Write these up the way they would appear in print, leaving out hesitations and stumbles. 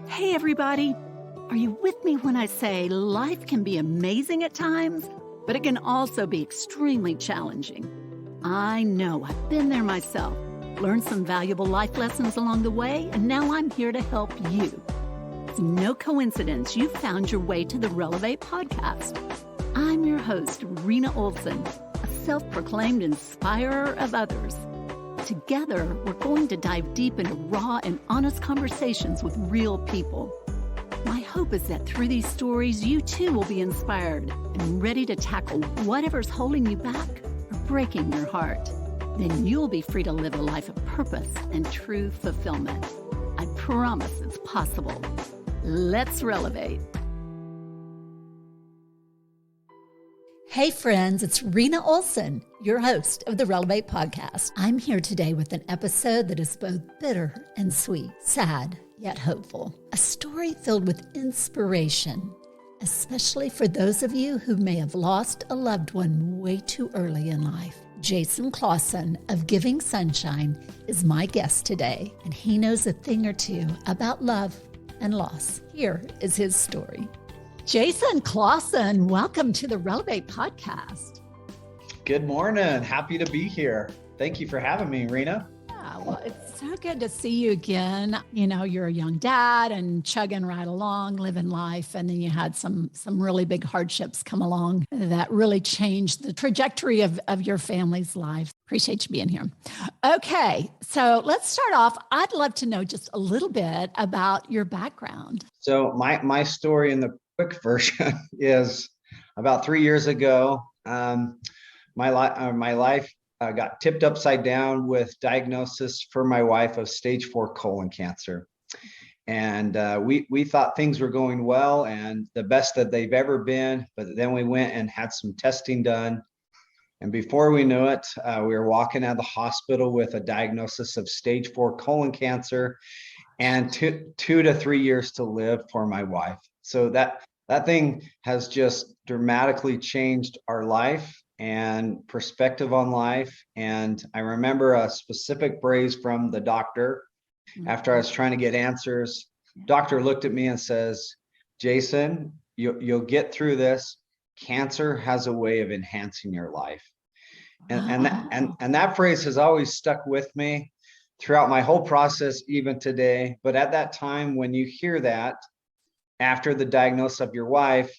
Hey, everybody. Are you with me when I say life can be amazing at times, but it can also be extremely challenging? I know I've been there myself, learned some valuable life lessons along the way, and now I'm here to help you. It's no coincidence you found your way to the Relevate podcast. I'm your host, Rena Olson, a self-proclaimed inspirer of others. Together, we're going to dive deep into raw and honest conversations with real people. My hope is that through these stories, you too will be inspired and ready to tackle whatever's holding you back or breaking your heart. Then you'll be free to live a life of purpose and true fulfillment. I promise it's possible. Let's Relevate. Hey friends, it's Rena Olson, your host of the Relevate podcast. I'm here today with an episode that is both bitter and sweet, sad yet hopeful. A story filled with inspiration, especially for those of you who may have lost a loved one way too early in life. Jason Clawson of Giving Sunshine is my guest today, and he knows a thing or two about love and loss. Here is his story. Jason Clawson, welcome to the Relevate podcast. Good morning. Happy to be here. Thank you for having me, Rena. Yeah, well, it's so good to see you again. You know, you're a young dad and chugging right along, living life. And then you had some really big hardships come along that really changed the trajectory of your family's life. Appreciate you being here. Okay, so let's start off. I'd love to know just a little bit about your background. So my story in the quick version is about 3 years ago, my life got tipped upside down with diagnosis for my wife of stage 4 colon cancer. And we thought things were going well and the best that they've ever been. But then we went and had some testing done. And before we knew it, we were walking out of the hospital with a diagnosis of stage 4 colon cancer and 2 to 3 years to live for my wife. So that thing has just dramatically changed our life and perspective on life. And I remember a specific phrase from the doctor after I was trying to get answers. Doctor looked at me and says, Jason, you'll get through this. Cancer has a way of enhancing your life. And that phrase has always stuck with me throughout my whole process, even today. But at that time, when you hear that, after the diagnosis of your wife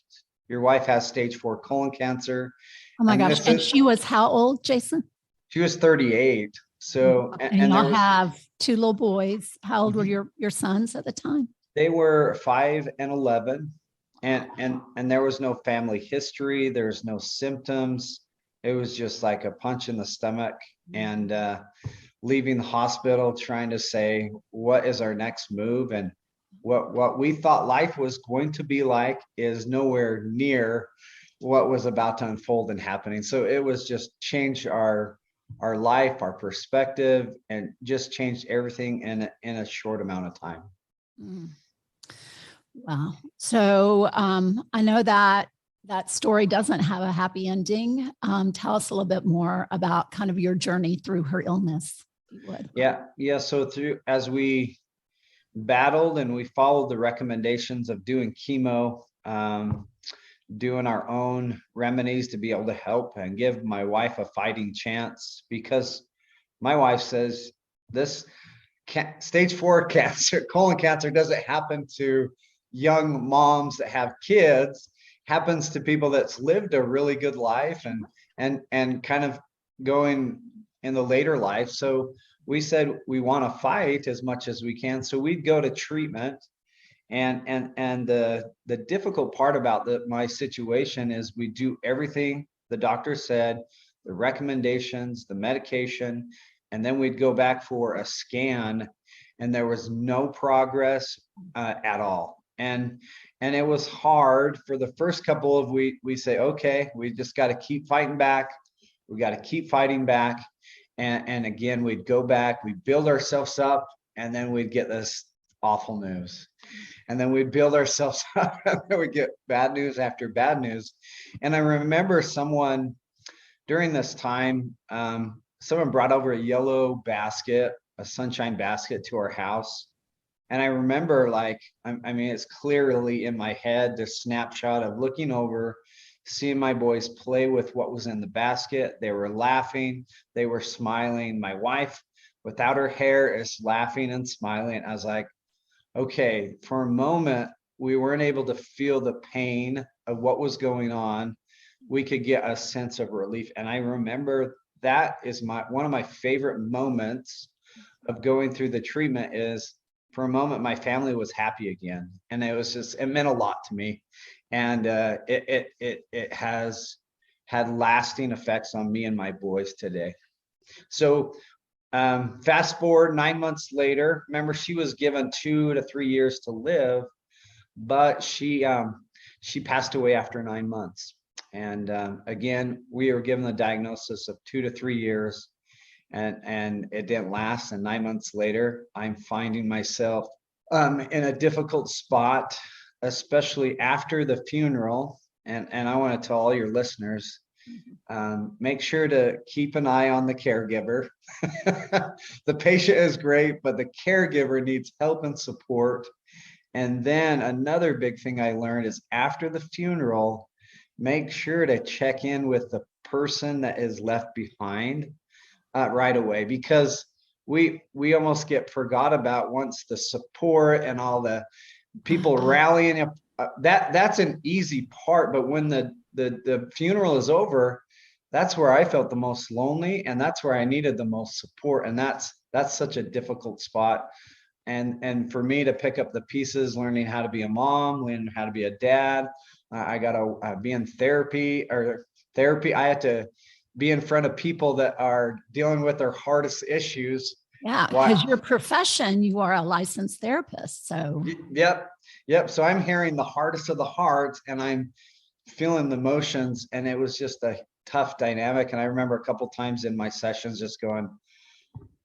has stage 4 colon cancer. Oh my gosh. And she was how old, Jason? She was 38. So, and y'all have 2 little boys. How old were your sons at the time? They were 5 and 11. And there was no family history. There's no symptoms. It was just like a punch in the stomach and leaving the hospital, trying to say, what is our next move? And what we thought life was going to be like is nowhere near what was about to unfold and happening. So it was just changed our life, our perspective, and just changed everything in a short amount of time. Wow. So I know that story doesn't have a happy ending. Tell us a little bit more about kind of your journey through her illness. If you would. Yeah. So as we battled and we followed the recommendations of doing chemo, doing our own remedies to be able to help and give my wife a fighting chance, because my wife says this stage 4 cancer, colon cancer, doesn't happen to young moms that have kids, happens to people that's lived a really good life and kind of going in the later life. So we said we want to fight as much as we can. So we'd go to treatment. And the difficult part about my situation is we do everything the doctor said, the recommendations, the medication, and then we'd go back for a scan, and there was no progress at all. And it was hard for the first couple of weeks. We say, okay, we just got to keep fighting back. We got to keep fighting back. And again, we'd go back, we'd build ourselves up, and then we'd get this awful news. And then we'd build ourselves up, and then we'd get bad news after bad news. And I remember someone during this time, someone brought over a yellow basket, a sunshine basket to our house. And I remember like, I mean, it's clearly in my head, this snapshot of looking over, seeing my boys play with what was in the basket. They were laughing, they were smiling. My wife, without her hair, is laughing and smiling. I was like, okay, for a moment, we weren't able to feel the pain of what was going on. We could get a sense of relief. And I remember that is one of my favorite moments of going through the treatment is for a moment, my family was happy again. And it meant a lot to me. And it has had lasting effects on me and my boys today. So fast forward 9 months later, remember she was given 2 to 3 years to live, but she passed away after 9 months. And again, we were given the diagnosis of 2 to 3 years, and it didn't last. And 9 months later, I'm finding myself in a difficult spot, especially after the funeral. And I want to tell all your listeners, make sure to keep an eye on the caregiver. The patient is great, but the caregiver needs help and support. And then another big thing I learned is after the funeral, make sure to check in with the person that is left behind right away, because we almost get forgot about once the support and all the people rallying up. That's an easy part, but when the funeral is over, that's where I felt the most lonely, and that's where I needed the most support. And that's such a difficult spot. And for me to pick up the pieces, learning how to be a mom, learning how to be a dad, I got to be in therapy. I had to be in front of people that are dealing with their hardest issues. Yeah, because your profession, you are a licensed therapist. So yep. So I'm hearing the hardest of the hearts, and I'm feeling the emotions, and it was just a tough dynamic. And I remember a couple times in my sessions just going,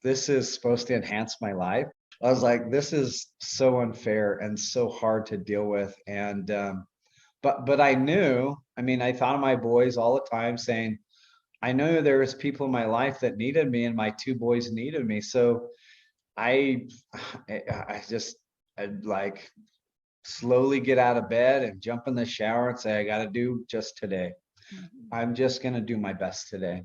this is supposed to enhance my life. I was like, this is so unfair and so hard to deal with. And but I knew, I mean, I thought of my boys all the time, saying, I knew there was people in my life that needed me, and my 2 boys needed me. So I just, I'd like slowly get out of bed and jump in the shower and say, I got to do just today. I'm just going to do my best today.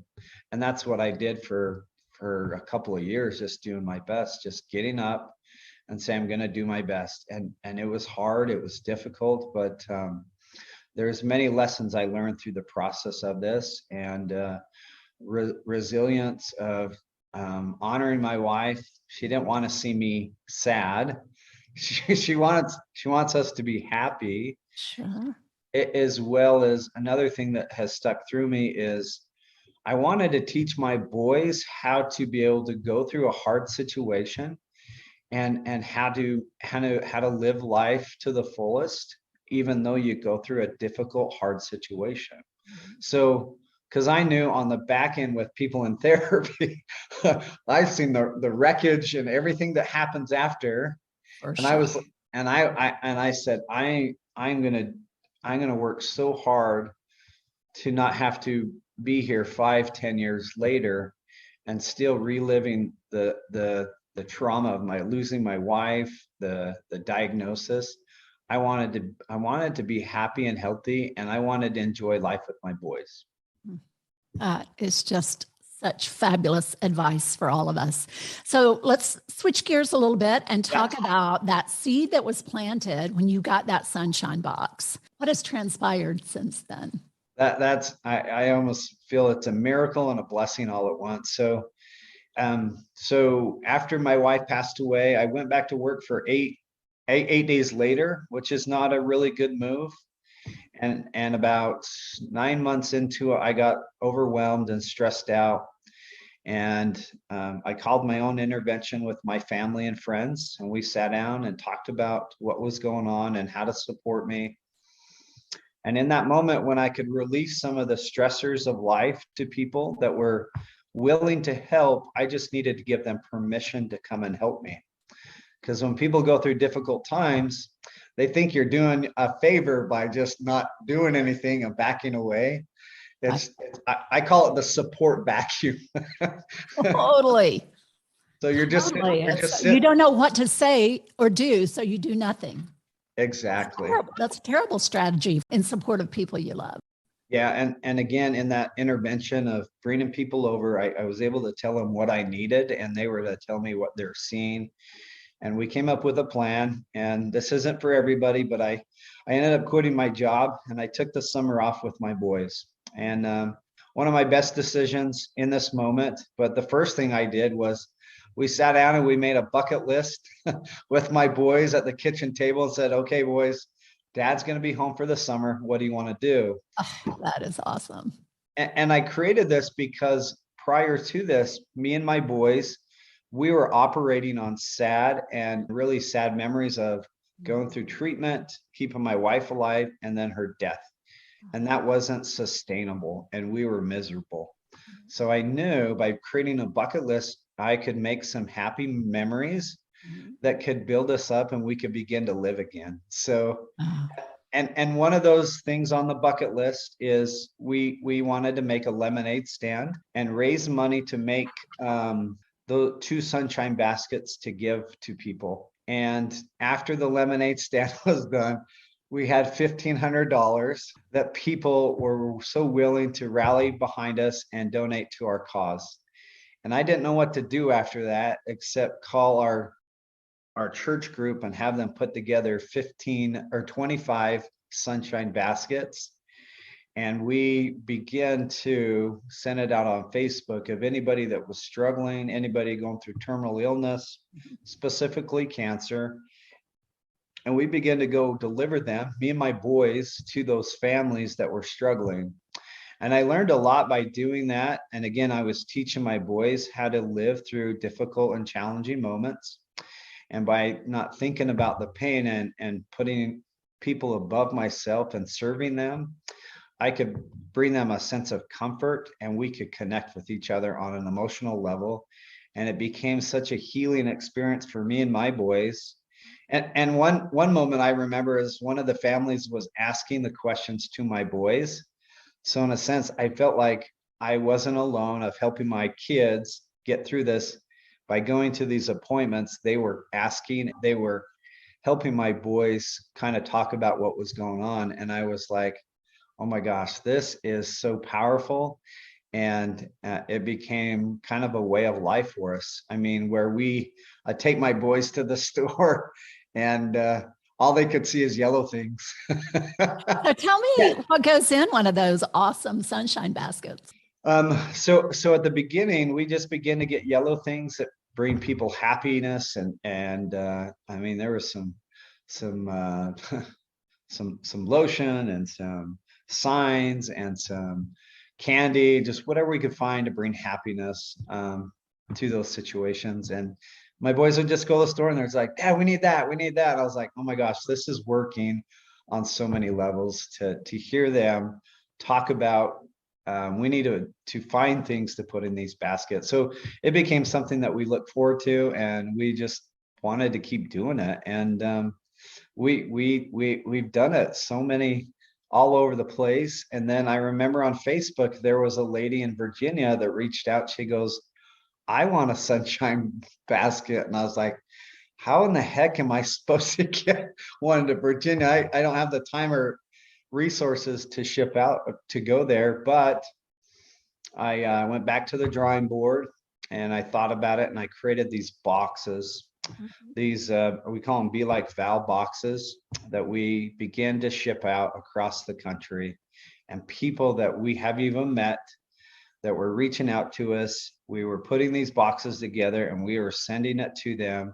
And that's what I did for a couple of years, just doing my best, just getting up and say, I'm going to do my best. And it was hard. It was difficult, but there's many lessons I learned through the process of this, and resilience of honoring my wife. She didn't want to see me sad. She wants us to be happy. sure. As well as another thing that has stuck through me is I wanted to teach my boys how to be able to go through a hard situation and how to live life to the fullest, even though you go through a difficult, hard situation. So, because I knew on the back end with people in therapy, I've seen the wreckage and everything that happens after. For And sure. I said, I'm gonna work so hard to not have to be here 5-10 years later and still reliving the trauma of losing my wife, the diagnosis. I wanted to be happy and healthy, and I wanted to enjoy life with my boys. It's just such fabulous advice for all of us. So let's switch gears a little bit and talk about that seed that was planted when you got that sunshine box. What has transpired since then? I almost feel it's a miracle and a blessing all at once. So after my wife passed away, I went back to work for eight days later, which is not a really good move. And about 9 months into it, I got overwhelmed and stressed out. And I called my own intervention with my family and friends, and we sat down and talked about what was going on and how to support me. And in that moment, when I could release some of the stressors of life to people that were willing to help, I just needed to give them permission to come and help me. Because when people go through difficult times, they think you're doing a favor by just not doing anything and backing away. I call it the support vacuum. Totally. So Totally. you're just You sitting. don't know what to say or do, so you do nothing. Exactly. That's a terrible strategy in support of people you love. Yeah, and again, in that intervention of bringing people over, I was able to tell them what I needed, and they were to tell me what they're seeing. And we came up with a plan. And this isn't for everybody, but I ended up quitting my job, and I took the summer off with my boys. And one of my best decisions in this moment. But the first thing I did was we sat down and we made a bucket list with my boys at the kitchen table and said, "Okay, boys, Dad's going to be home for the summer. What do you want to do?" Oh, that is awesome. And I created this because prior to this, me and my boys, we were operating on sad and really sad memories of going through treatment, keeping my wife alive, and then her death. And that wasn't sustainable, and we were miserable. So I knew by creating a bucket list, I could make some happy memories that could build us up and we could begin to live again. So Oh, and one of those things on the bucket list is we wanted to make a lemonade stand and raise money to make the 2 sunshine baskets to give to people. And after the lemonade stand was done, we had $1,500 that people were so willing to rally behind us and donate to our cause. And I didn't know what to do after that except call our church group and have them put together 15 or 25 sunshine baskets. And we began to send it out on Facebook of anybody that was struggling, anybody going through terminal illness, specifically cancer. And we began to go deliver them, me and my boys, to those families that were struggling. And I learned a lot by doing that. And again, I was teaching my boys how to live through difficult and challenging moments. And by not thinking about the pain and putting people above myself and serving them, I could bring them a sense of comfort, and we could connect with each other on an emotional level. And it became such a healing experience for me and my boys. And one moment I remember is one of the families was asking the questions to my boys. So in a sense, I felt like I wasn't alone of helping my kids get through this by going to these appointments. They were asking, they were helping my boys kind of talk about what was going on. And I was like, oh my gosh, this is so powerful. And it became kind of a way of life for us. I mean, where I take my boys to the store and all they could see is yellow things. so tell me what goes in one of those awesome sunshine baskets. So at the beginning, we just begin to get yellow things that bring people happiness, and I mean, there was some some lotion and some signs and some candy, just whatever we could find to bring happiness to those situations. And my boys would just go to the store and there's like, "Dad, we need that, we need that." I was like, oh my gosh, this is working on so many levels to hear them talk about we need to find things to put in these baskets. So it became something that we look forward to, and we just wanted to keep doing it. And we've done it so many all over the place. And then I remember on Facebook there was a lady in Virginia that reached out. She goes, "I want a sunshine basket," and I was like, how in the heck am I supposed to get one to Virginia? I don't have the time or resources to ship out to go there. But I went back to the drawing board and I thought about it, and I created these boxes. These we call them Be Like Val boxes that we begin to ship out across the country. And people that we have even met that were reaching out to us, we were putting these boxes together and we were sending it to them.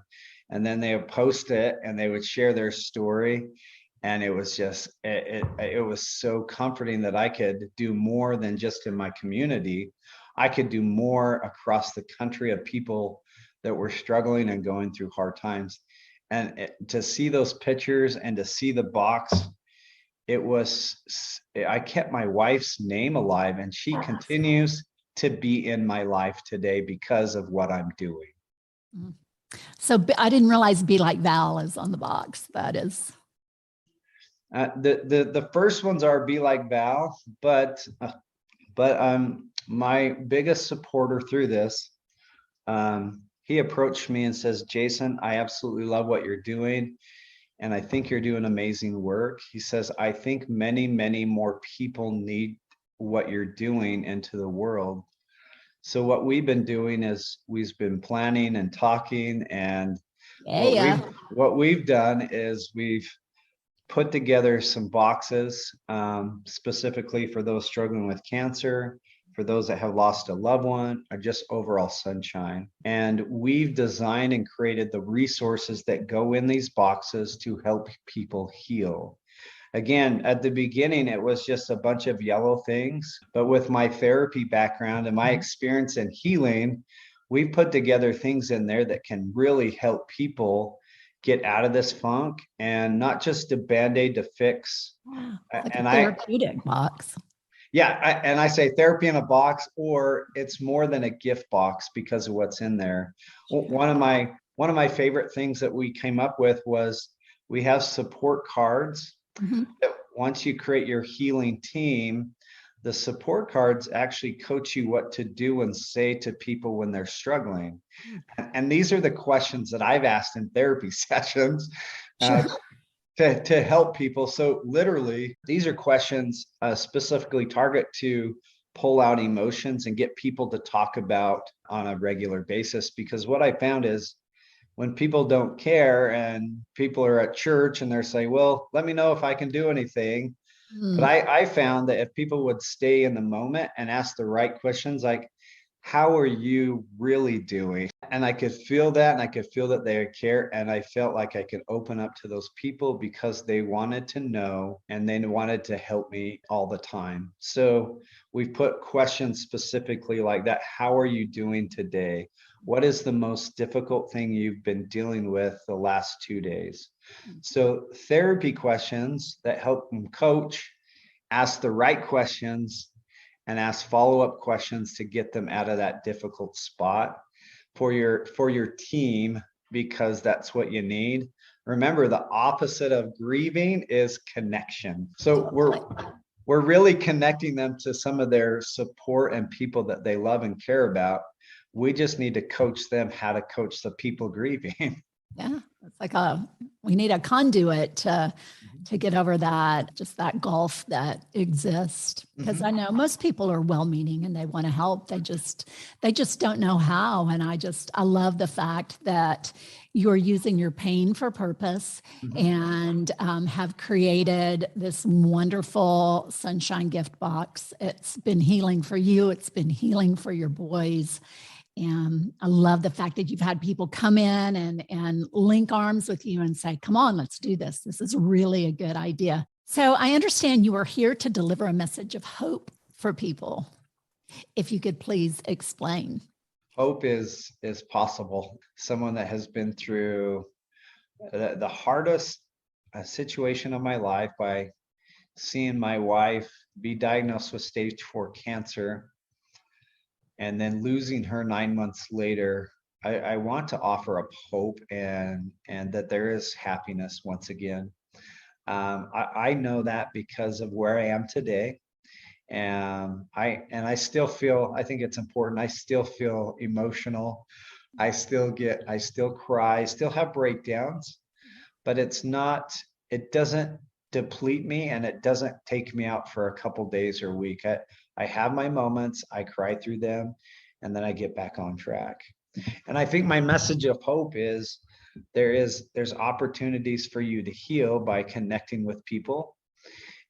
And then they would post it and they would share their story. And it was just, it was so comforting that I could do more than just in my community. I could do more across the country of people that were struggling and going through hard times. And to see those pictures and to see the box, I kept my wife's name alive, and she continues to be in my life today because of what I'm doing. So I didn't realize Be Like Val is on the box. That is. The first ones are Be Like Val, but my biggest supporter through this he approached me and says, Jason, I absolutely love what you're doing. And I think you're doing amazing work. He says, I think many, many more people need what you're doing into the world. So what we've been doing is we've been planning and talking, and what we've done is we've put together some boxes specifically for those struggling with cancer, for those that have lost a loved one, or just overall sunshine. And we've designed and created the resources that go in these boxes to help people heal. Again, at the beginning, it was just a bunch of yellow things. But with my therapy background and my experience in healing, we've put together things in there that can really help people get out of this funk, and not just a band-aid to fix. Wow. Like And a therapeutic box. and I say therapy in a box, or it's more than a gift box because of what's in there. One of my favorite things that we came up with was we have support cards. Mm-hmm. That once you create your healing team, the support cards actually coach you what to do and say to people when they're struggling. And these are the questions that I've asked in therapy sessions. Sure. To help people. So literally, these are questions specifically target to pull out emotions and get people to talk about on a regular basis. Because what I found is when people don't care and people are at church and they're saying, well, let me know if I can do anything. But I found that if people would stay in the moment and ask the right questions, like, how are you really doing? And I could feel that, and I could feel that they care. And I felt like I could open up to those people because they wanted to know and they wanted to help me all the time. So we've put questions specifically like that. How are you doing today? What is the most difficult thing you've been dealing with the last 2 days? So therapy questions that help them coach, ask the right questions, and ask follow-up questions to get them out of that difficult spot for your team, because that's what you need. Remember, the opposite of grieving is connection. So we're really connecting them to some of their support and people that they love and care about. We just need to coach them how to coach the people grieving. Yeah, it's like we need a conduit to get over that, just that gulf that exists. Because I know most people are well-meaning and they want to help. They just don't know how. And I love the fact that you're using your pain for purpose and have created this wonderful sunshine gift box. It's been healing for you. It's been healing for your boys. And I love the fact that you've had people come in and link arms with you and say, come on, let's do this. This is really a good idea. So I understand you are here to deliver a message of hope for people. If you could please explain. Hope is possible. Someone that has been through the hardest situation of my life by seeing my wife be diagnosed with stage 4 cancer, and then losing her 9 months later, I want to offer up hope and that there is happiness once again. I know that because of where I am today. And I still feel, I think it's important. I still feel emotional. I still cry, I still have breakdowns, but it doesn't deplete me, and it doesn't take me out for a couple days or a week. I have my moments, I cry through them, and then I get back on track. And I think my message of hope is there's opportunities for you to heal by connecting with people.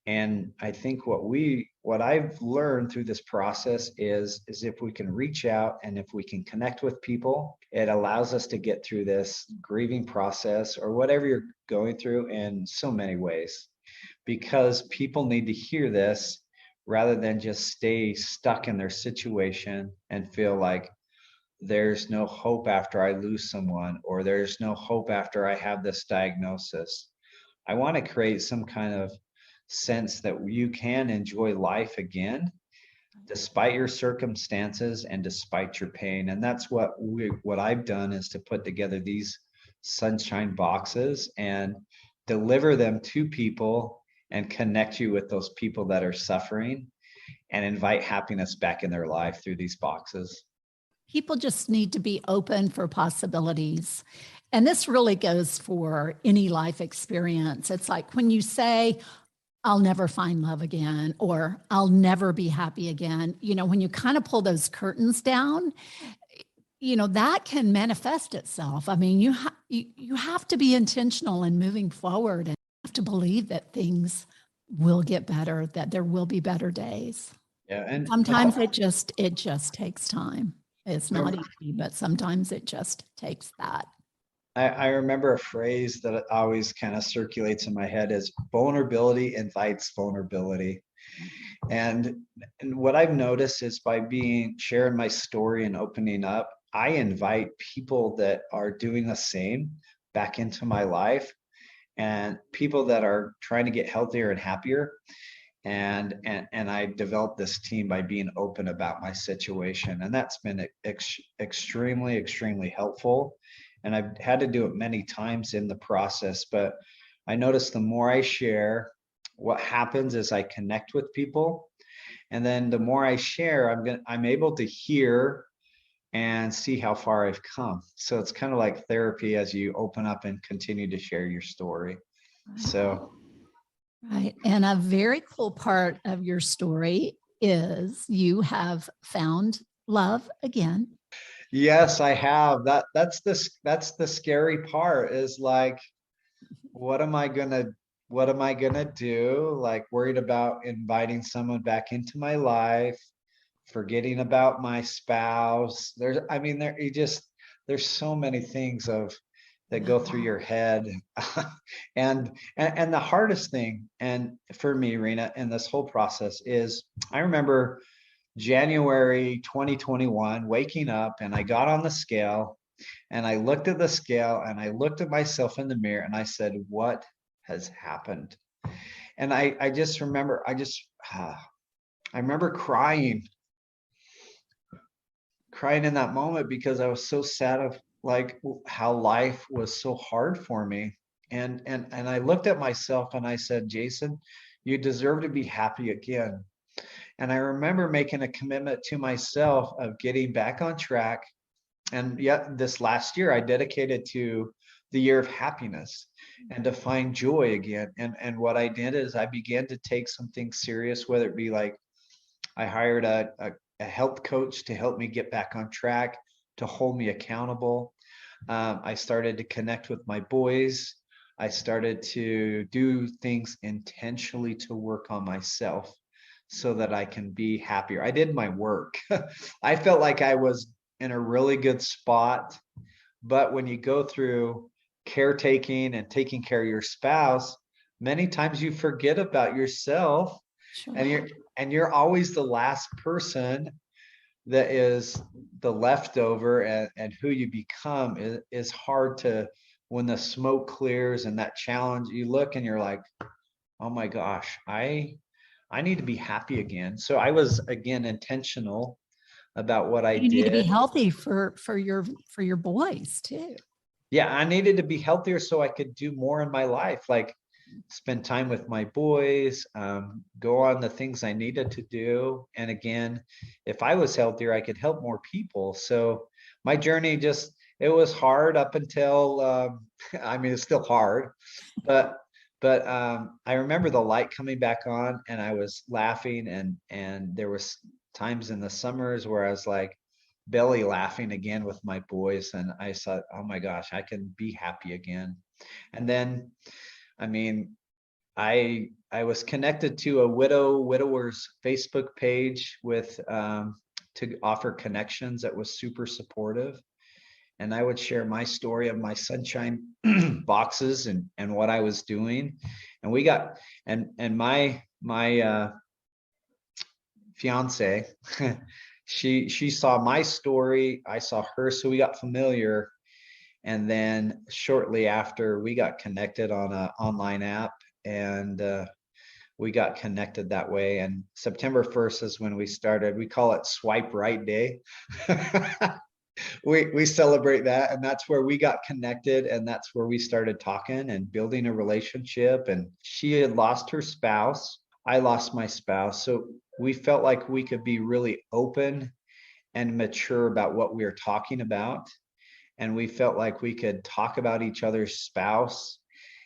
And I think what I've learned through this process is if we can reach out and if we can connect with people, it allows us to get through this grieving process or whatever you're going through in so many ways, because people need to hear this rather than just stay stuck in their situation and feel like there's no hope after I lose someone, or there's no hope after I have this diagnosis. I want to create some kind of sense that you can enjoy life again despite your circumstances and despite your pain. And that's what I've done, is to put together these sunshine boxes and deliver them to people and connect you with those people that are suffering and invite happiness back in their life through these boxes. People just need to be open for possibilities. And this really goes for any life experience. It's like when you say, I'll never find love again, or I'll never be happy again. When you kind of pull those curtains down, that can manifest itself. I mean, you have to be intentional in moving forward and have to believe that things will get better, that there will be better days. Yeah. And sometimes it just takes time. It's not easy, but sometimes it just takes that. I remember a phrase that always kind of circulates in my head is vulnerability invites vulnerability. And what I've noticed is by sharing my story and opening up, I invite people that are doing the same back into my life, and people that are trying to get healthier and happier. And I developed this team by being open about my situation. And that's been extremely, extremely helpful. And I've had to do it many times in the process, but I notice the more I share, what happens is I connect with people. And then the more I share, I'm able to hear and see how far I've come. So it's kind of like therapy as you open up and continue to share your story. So. Right. And a very cool part of your story is you have found love again. Yes, I have. That's the scary part is like, what am I gonna do? Like worried about inviting someone back into my life, forgetting about my spouse. There's so many things that go through your head. and the hardest thing, and for me, Rena, in this whole process is I remember January 2021, waking up, and I got on the scale and I looked at the scale and I looked at myself in the mirror and I said, what has happened? And I just remember, I remember crying in that moment because I was so sad of like how life was so hard for me. And I looked at myself and I said, Jason, you deserve to be happy again. And I remember making a commitment to myself of getting back on track. And yet this last year I dedicated to the year of happiness and to find joy again. And what I did is I began to take some things serious, whether it be like I hired a health coach to help me get back on track, to hold me accountable. I started to connect with my boys. I started to do things intentionally to work on myself so that I can be happier. I did my work. I felt like I was in a really good spot. But when you go through caretaking and taking care of your spouse, many times you forget about yourself. Sure. And you're always the last person that is the leftover, and who you become is hard to, when the smoke clears and that challenge, you look and you're like, oh my gosh, I need to be happy again. So I was again intentional about what I did. You need to be healthy for your boys too. Yeah, I needed to be healthier so I could do more in my life, like spend time with my boys, go on the things I needed to do. And again, if I was healthier, I could help more people. So my journey it was hard up until, it's still hard, but I remember the light coming back on and I was laughing, and there was times in the summers where I was like belly laughing again with my boys. And I thought, oh my gosh, I can be happy again. And then, I was connected to a widower's Facebook page with to offer connections that was super supportive. And I would share my story of my sunshine boxes and what I was doing. And we got, and my fiance, she saw my story, I saw her, so we got familiar. And then shortly after, we got connected on an online app, and we got connected that way. And September 1st is when we started. We call it Swipe Right Day. We celebrate that, and that's where we got connected, and that's where we started talking and building a relationship. And she had lost her spouse, I lost my spouse, so we felt like we could be really open and mature about what we were talking about. And we felt like we could talk about each other's spouse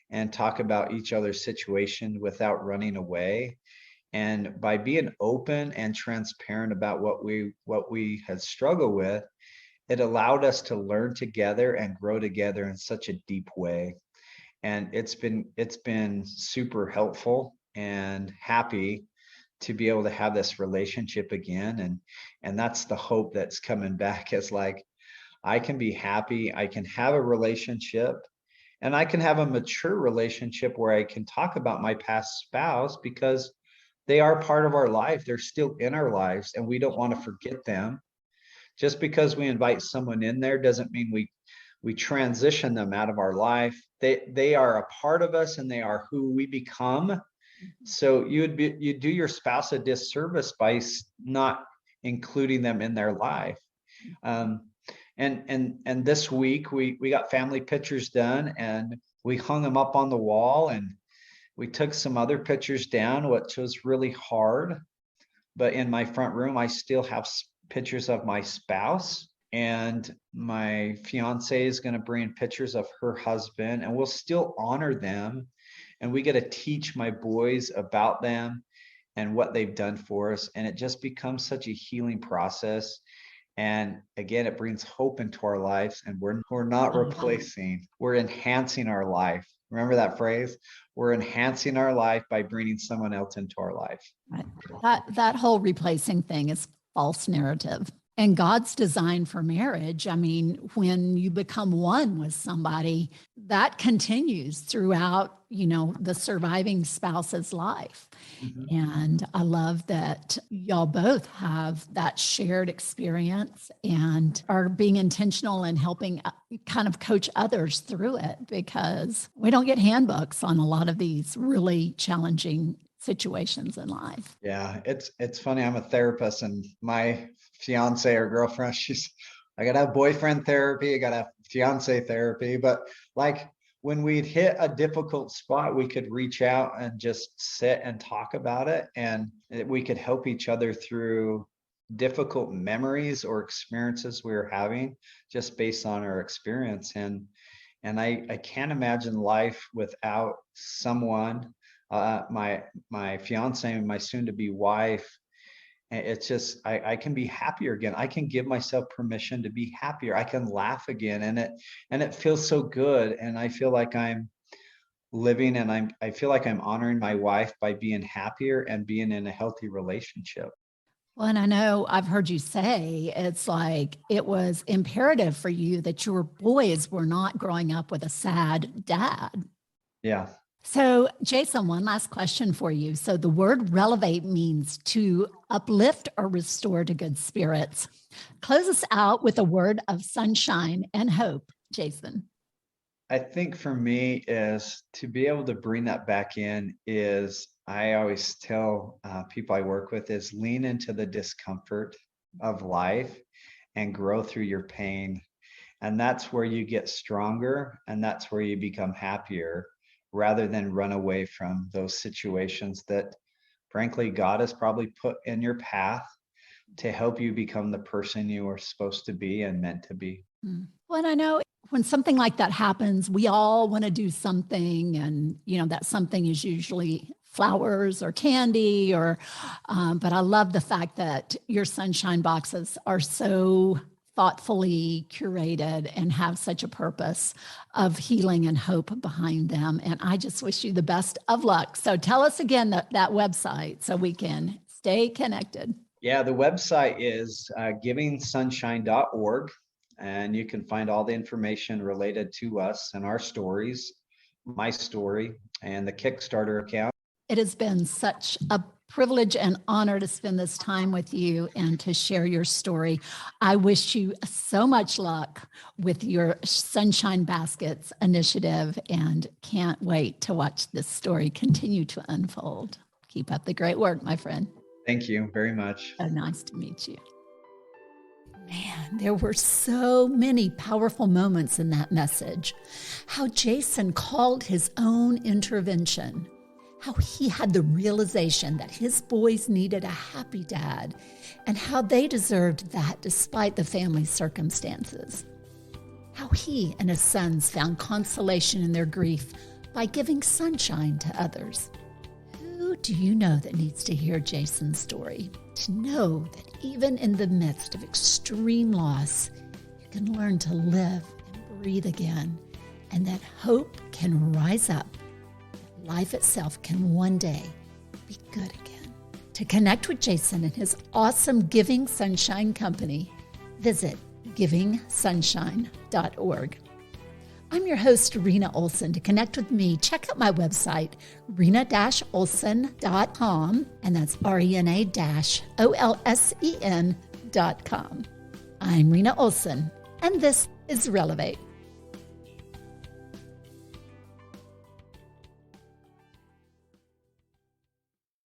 and talk about each other's situation without running away. And by being open and transparent about what we had struggled with, it allowed us to learn together and grow together in such a deep way. And it's been super helpful and happy to be able to have this relationship again. And that's the hope that's coming back, is like, I can be happy, I can have a relationship, and I can have a mature relationship where I can talk about my past spouse, because they are part of our life. They're still in our lives, and we don't want to forget them. Just because we invite someone in there doesn't mean we transition them out of our life. They are a part of us, and they are who we become. So you do your spouse a disservice by not including them in their life. And this week we got family pictures done, and we hung them up on the wall, and we took some other pictures down, which was really hard. But in my front room, I still have pictures of my spouse, and my fiance is going to bring pictures of her husband, and we'll still honor them. And we get to teach my boys about them and what they've done for us. And it just becomes such a healing process. And again, it brings hope into our lives, and we're not replacing, we're enhancing our life. Remember that phrase? We're enhancing our life by bringing someone else into our life. Right. That whole replacing thing is false narrative. And God's design for marriage, I mean, when you become one with somebody, that continues throughout, the surviving spouse's life. Mm-hmm. And I love that y'all both have that shared experience and are being intentional in helping kind of coach others through it, because we don't get handbooks on a lot of these really challenging situations in life. Yeah, it's funny. I'm a therapist, and my fiance or girlfriend, I gotta have boyfriend therapy, I gotta have fiance therapy. But like, when we'd hit a difficult spot, we could reach out and just sit and talk about it, and we could help each other through difficult memories or experiences we were having, just based on our experience. And I can't imagine life without someone, my fiance and my soon-to-be wife. It's just, I can be happier again. I can give myself permission to be happier. I can laugh again, and it feels so good. And I feel like I'm living, and I feel like I'm honoring my wife by being happier and being in a healthy relationship. Well, and I know I've heard you say it's like it was imperative for you that your boys were not growing up with a sad dad. Yeah. So, Jason, one last question for you. So, the word relevate means to uplift or restore to good spirits. Close us out with a word of sunshine and hope, Jason. I think for me is to be able to bring that back in is, I always tell people I work with, is lean into the discomfort of life and grow through your pain. And that's where you get stronger, and that's where you become happier, rather than run away from those situations that, frankly, God has probably put in your path to help you become the person you are supposed to be and meant to be. Well, and I know when something like that happens, we all want to do something, and that something is usually flowers or candy, but I love the fact that your sunshine boxes are so thoughtfully curated and have such a purpose of healing and hope behind them. And I just wish you the best of luck. So tell us again that website so we can stay connected. Yeah, the website is givingsunshine.org, and you can find all the information related to us and our stories, my story, and the Kickstarter account. It has been such a privilege and honor to spend this time with you and to share your story. I wish you so much luck with your Sunshine Baskets initiative, and can't wait to watch this story continue to unfold. Keep up the great work, my friend. Thank you very much. So nice to meet you. Man, there were so many powerful moments in that message. How Jason called his own intervention. how he had the realization that his boys needed a happy dad and how they deserved that despite the family's circumstances. How he and his sons found consolation in their grief by giving sunshine to others. Who do you know that needs to hear Jason's story? To know that even in the midst of extreme loss, you can learn to live and breathe again, and that hope can rise up. Life itself can one day be good again. To connect with Jason and his awesome Giving Sunshine company, visit givingsunshine.org. I'm your host, Rena Olson. To connect with me, check out my website, rena-olson.com, and that's RENA-OLSEN.com. I'm Rena Olson, and this is Relevate.